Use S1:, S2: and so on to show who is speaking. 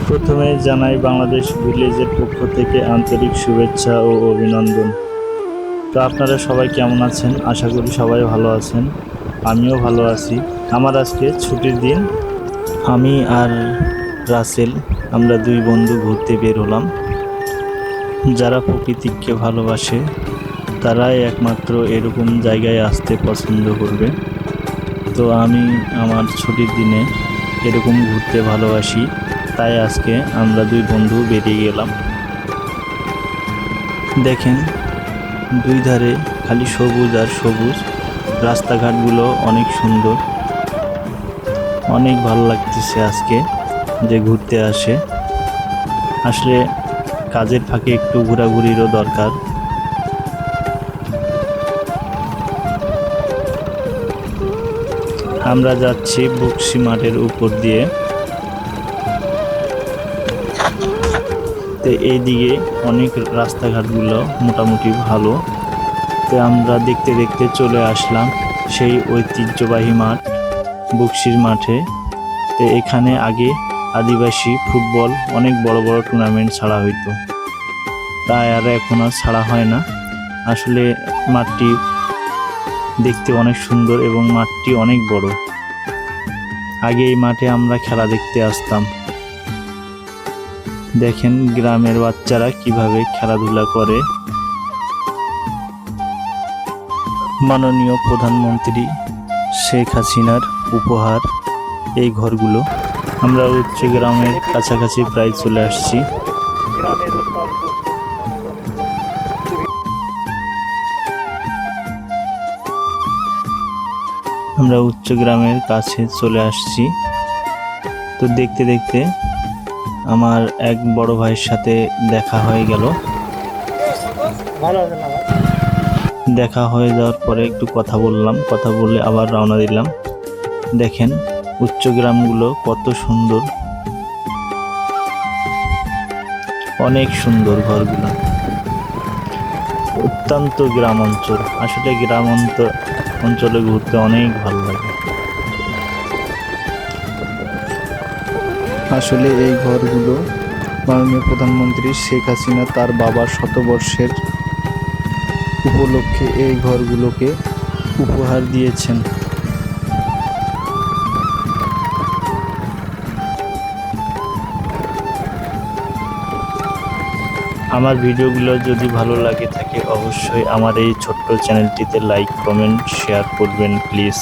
S1: প্রথমে জানাই বাংলাদেশ ভিলেজের পক্ষ থেকে আন্তরিক শুভেচ্ছা ও অভিনন্দন। তো আপনারা সবাই কেমন আছেন? আশা করি সবাই ভালো আছেন। আমিও ভালো আছি। আমার আজকে ছুটির দিন। আমি আর রাসেল আমরা দুই বন্ধু ঘুরতে বের হলাম। যারা প্রকৃতিকে ভালোবাসে তারাই একমাত্র এরকম জায়গায় আসতে পছন্দ করবে। তো আমি আমার ছুটির দিনে এরকম ঘুরতে ভালোবাসি, তাই আজকে আমরা দুই বন্ধু বেরিয়ে গেলাম। দেখেন দুই ধারে খালি সবুজ আর সবুজ, রাস্তাঘাটগুলো অনেক সুন্দর। অনেক ভালো লাগতেছে আজকে যে ঘুরতে আসলে কাজের ফাঁকে একটু ঘোরাঘুরিরও দরকার। আমরা যাচ্ছি বকশী মাঠের উপর দিয়ে। তো এইদিকে অনেক রাস্তাঘাটগুলো মোটামুটি ভালো। তো আমরা দেখতে দেখতে চলে আসলাম সেই ঐতিহ্যবাহী মাঠ বকশীর মাঠে। তো এখানে আগে আদিবাসী ফুটবল অনেক বড় বড় টুর্নামেন্ট ছাড়া হইতো, তাই আর এখন আর ছাড়া হয় না। আসলে মাঠটি দেখতে অনেক সুন্দর এবং মাঠটি অনেক বড়। আগে এই মাঠে আমরা খেলা দেখতে আসতাম। দেখেন গ্রামের বাচ্চারা কিভাবে খেলাধুলা করে। মাননীয় প্রধানমন্ত্রী শেখ হাসিনার উপহার এই ঘরগুলো। আমরা উচ্চ গ্রামের কাছাকাছি প্রায় চলে আসছি। আমরা উচ্চ গ্রামের কাছে চলে আসছি। তো দেখতে দেখতে আমার এক বড় ভাইয়ের সাথে দেখা হয়ে গেল। দেখা হয়ে যাওয়ার পরে একটু কথা বললাম, কথা বলে আবার রওনা দিলাম। দেখেন উচ্চ গ্রামগুলো কত সুন্দর, অনেক সুন্দর ঘরগুলো। অত্যন্ত গ্রাম অঞ্চল। আসলে গ্রাম অঞ্চলে ঘুরতে অনেক ভালো লাগে। আসলে এই ঘরগুলো মাননীয় প্রধানমন্ত্রী শেখ হাসিনা তার বাবার শতবর্ষের উপলক্ষে এই ঘরগুলোকে উপহার দিয়েছেন। আমার ভিডিওগুলো যদি ভালো লাগে থাকে অবশ্যই আমার এই ছোট্ট চ্যানেলটিতে লাইক, কমেন্ট, শেয়ার করবেন প্লিজ।